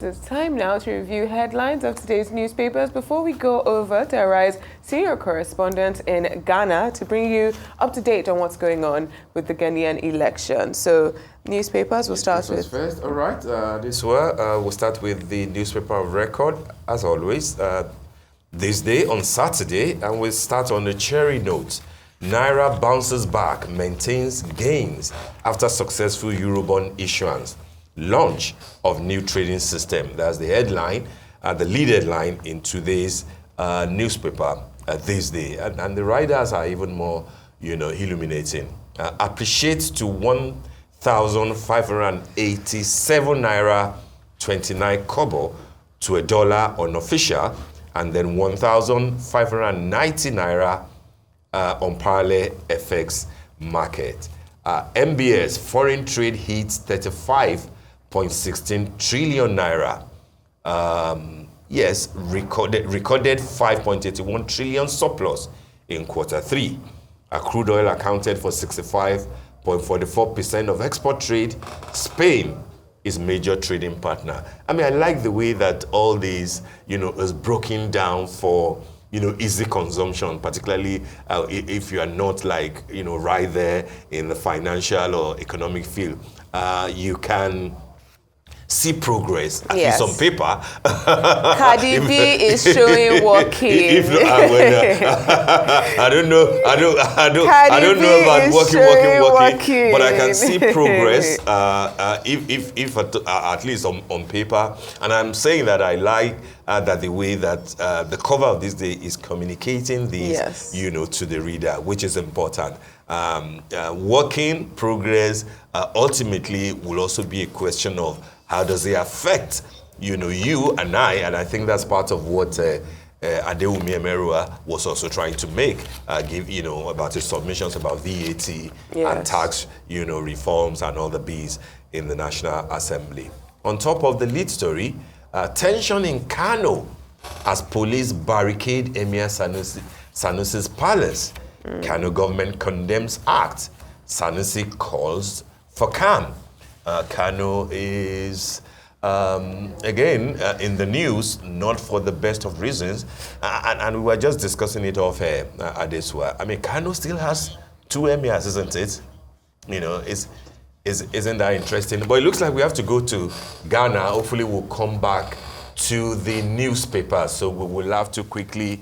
It's time now to review headlines of today's newspapers before we go over to Arise senior correspondent in Ghana to bring you up to date on what's going on with the Ghanaian election. So, newspapers, we'll start with. First, all right. We'll start with the newspaper of record, as always, this day on Saturday, and we'll start on a cheery note. Naira bounces back, maintains gains after successful Eurobond issuance. Launch of new trading system. That's the headline, the lead headline in today's newspaper this day. And the riders are even more, illuminating. Appreciates to 1,587 naira 29 kobo to a dollar unofficial, and then 1,590 naira on parallel FX market. MBS foreign trade hits 35.16 trillion naira. Recorded 5.81 trillion surplus in Q3. Crude oil accounted for 65.44% of export trade. Spain is major trading partner. I mean, I like the way that all these, is broken down for, easy consumption, particularly if you are not right there in the financial or economic field. You can see progress, at least on paper. Cardi B is showing working. I don't know about working, but I can see progress, if at least on paper. And I'm saying that I like that the way that the cover of this day is communicating this, to the reader, which is important. Working progress ultimately will also be a question of how does it affect, you and I think that's part of what Adewumi Emerua was also trying to make, give, about his submissions about VAT and tax, reforms and all the B's in the National Assembly. On top of the lead story, tension in Kano as police barricade Emir Sanusi's palace. Kano government condemns act. Sanusi calls for calm. Kano is, again, in the news, not for the best of reasons. And we were just discussing it off Adesua. I mean, Kano still has two emirs, isn't it? Isn't that interesting? But it looks like we have to go to Ghana. Hopefully we'll come back to the newspaper. So we will have to quickly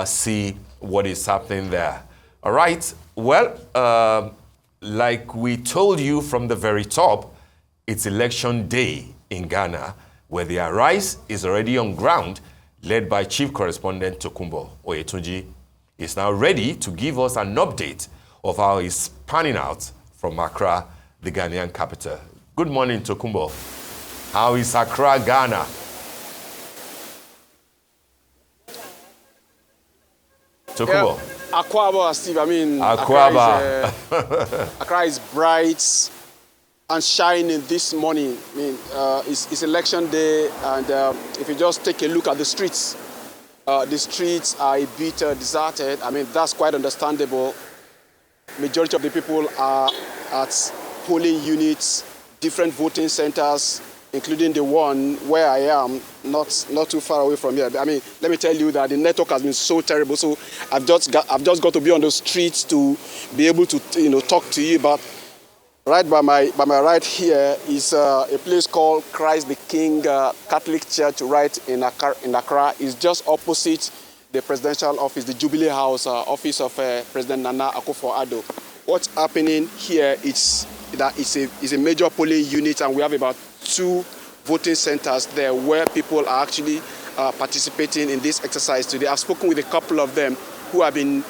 see what is happening there. All right. Well, like we told you from the very top, it's election day in Ghana, where the Arise is already on ground, led by Chief Correspondent Tokunbo Oyetunji. He's now ready to give us an update of how it's panning out from Accra, the Ghanaian capital. Good morning, Tokunbo. How is Accra, Ghana? Tokunbo. Akwaba, Steve. I mean, Akwaba. Accra is bright and shining this morning. I mean, it's election day, and if you just take a look at the streets are a bit deserted. I mean, that's quite understandable. Majority of the people are at polling units, different voting centers, including the one where I am, not too far away from here. I mean, let me tell you that the network has been so terrible. So I've just got to be on the streets to be able to talk to you. But right by my right here is a place called Christ the King Catholic Church, right in Accra. It's just opposite the presidential office, the Jubilee House office of President Nana Akufo-Addo. What's happening here is that it's a major polling unit, and we have about 2 voting centers there where people are actually participating in this exercise today. I've spoken with a couple of them who have been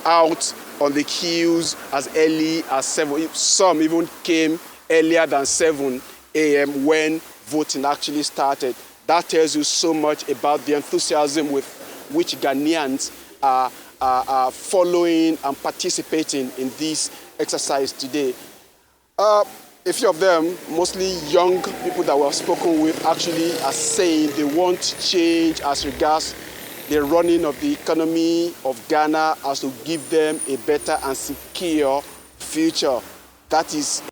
out on the queues as early as 7. Some even came earlier than 7 a.m. when voting actually started. That tells you so much about the enthusiasm with which Ghanaians are following and participating in this exercise today. A few of them, mostly young people that were spoken with, actually are saying they want change as regards the running of the economy of Ghana, as to give them a better and secure future. That is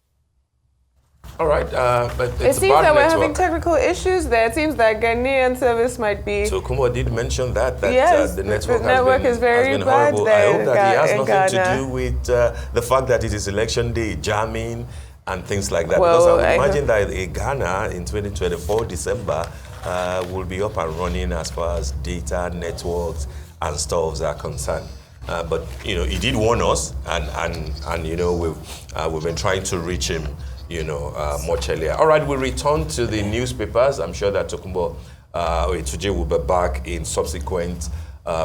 All right, but it seems that we're having technical issues there. It seems that Ghanaian service might be... So Kumbo did mention that yes, the network, is very bad horrible. there. I hope that it has nothing to do with the fact that it is election day, jamming, and things like that. Well, because I would imagine that Ghana in 2024, December, will be up and running as far as data, networks, and stuffs are concerned. But, you know, he did warn us, and you know, we've been trying to reach him, you know, much earlier. All right, we'll return to the newspapers. I'm sure that Tokumbo Etuje will be back in subsequent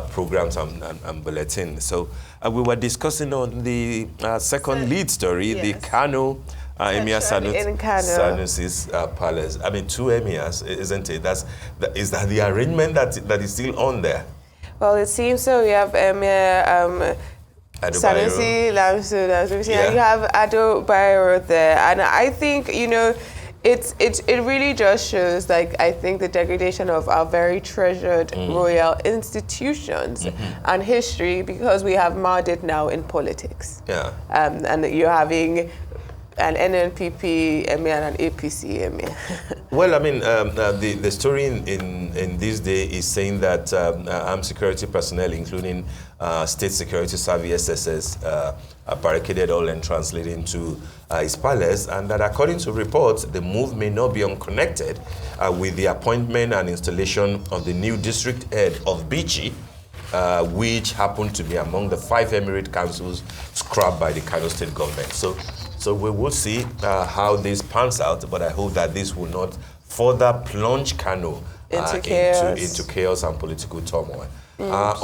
programs and bulletins. So we were discussing on the second lead story, yes. The Kano Emir Sanusi's palace. I mean, 2 emirs, isn't it? Is that the arrangement that is still on there? Well, it seems so. We have Emir Sanusi, Lamsu, yeah. And you have Ado Bayero there. And I think, you know, it really just shows, like, I think the degradation of our very treasured royal institutions and history, because we have marred it now in politics. Yeah. And you're having an NNPP emir and an APC emir. Well, I mean, the story in this day is saying that armed security personnel, including State Security Service SSS, barricaded all entrance leading to his palace, and that according to reports, the move may not be unconnected with the appointment and installation of the new district head of Bichi, which happened to be among the 5 emirate councils scrapped by the Kano state government. So we will see how this pans out, but I hope that this will not further plunge Kano into chaos and political turmoil. Let's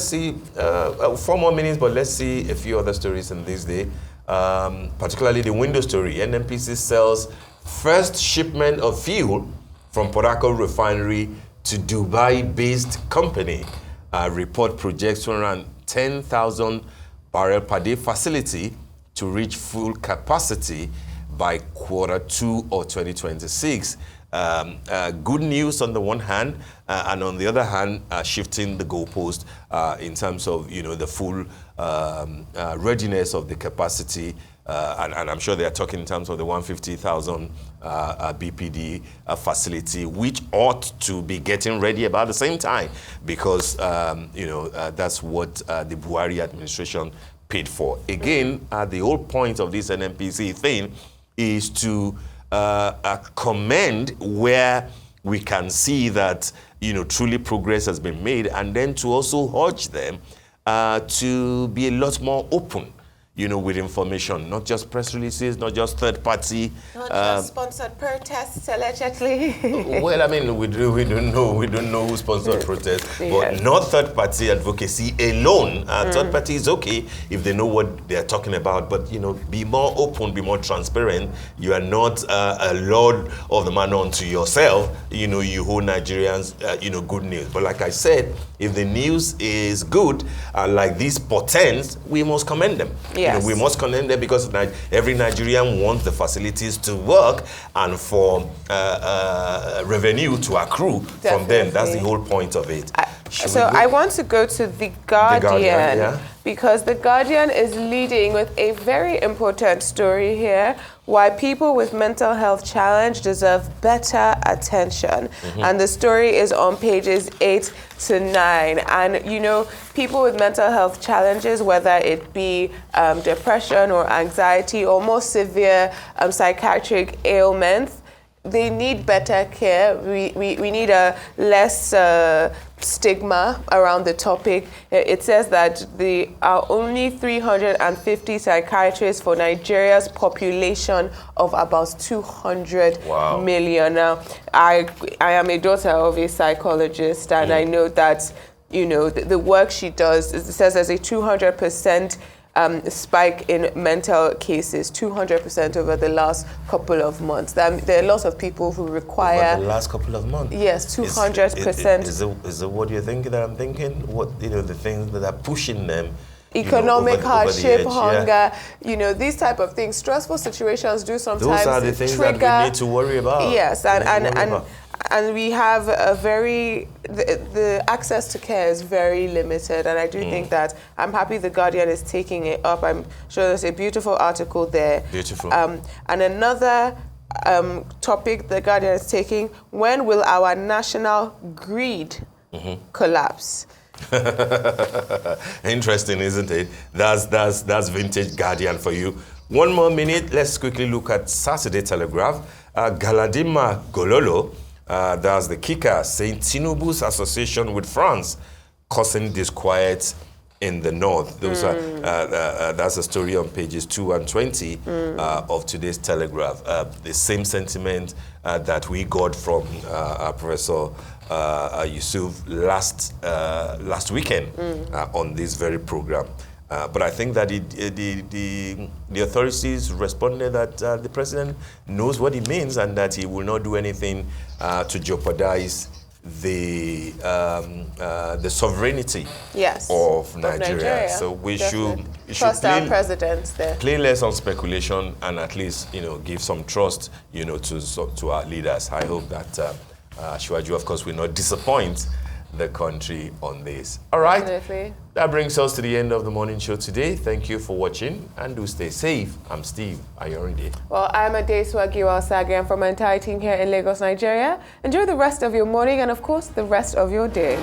see 4 more minutes, but let's see a few other stories in this day, particularly the window story. NNPC sells first shipment of fuel from Port Harcourt refinery to Dubai-based company. Report projects around 10,000 barrel per day facility to reach full capacity by Q2 of 2026. Good news on the one hand, and on the other hand, shifting the goalpost in terms of, you know, the full readiness of the capacity. And I'm sure they are talking in terms of the 150,000 BPD facility, which ought to be getting ready about the same time, because you know, that's what the Buhari administration paid for. Again, the whole point of this NNPC thing is to commend where we can see that, you know, truly progress has been made, and then to also urge them to be a lot more open, you know, with information, not just press releases, not just third party. Not just sponsored protests, allegedly. Well, I mean, we don't know who sponsored protests, but not third party advocacy alone. Third party is okay if they know what they're talking about, but, you know, be more open, be more transparent. You are not a lord of the manor unto yourself. You know, you hold Nigerians, you know, good news. But like I said, if the news is good, like this portends, we must commend them. Yes. You know, we must commend them, because every Nigerian wants the facilities to work and for revenue to accrue from them. That's the whole point of it. I want to go to The Guardian, because The Guardian is leading with a very important story here: why people with mental health challenge deserve better attention. And the story is on pages 8 to 9. And, you know, people with mental health challenges, whether it be depression or anxiety or more severe psychiatric ailments, they need better care. We need a less stigma around the topic. It says that there are only 350 psychiatrists for Nigeria's population of about 200 million. Now, I am a daughter of a psychologist, and I know that, you know, the work she does, it says there's a 200% spike in mental cases, 200% over the last couple of months. There are lots of people who require... Over the last couple of months? Yes, 200%. Is it what you're thinking that I'm thinking? What, you know, the things that are pushing them? Economic hardship, hunger, you know, these type of things. Stressful situations do sometimes trigger. Those are the things that we need to worry about. Yes, and we have the access to care is very limited, and I do think that I'm happy the Guardian is taking it up. I'm sure there's a beautiful article there. Beautiful. And another topic the Guardian is taking: when will our national greed collapse? Interesting, isn't it? That's vintage Guardian for you. One more minute. Let's quickly look at Saturday Telegraph. Galadima Gololo, that's the kicker, saying Tinubu's association with France causing disquiet in the north. Those are that's a story on pages 2 and 20 of today's Telegraph. The same sentiment that we got from Professor Yusuf last weekend on this very program. But I think that the authorities responded that the president knows what it means and that he will not do anything to jeopardize the sovereignty of Nigeria. So we should trust our presidents there. Play less on speculation and at least give some trust to our leaders. I hope that Asiwaju, of course, will not disappoint the country on this. All right. Definitely. That brings us to the end of the morning show today. Thank you for watching and do stay safe. I'm Steve Ayorinde. Well, I'm Adesu Agiwa-Osage, and from my entire team here in Lagos, Nigeria, enjoy the rest of your morning and, of course, the rest of your day.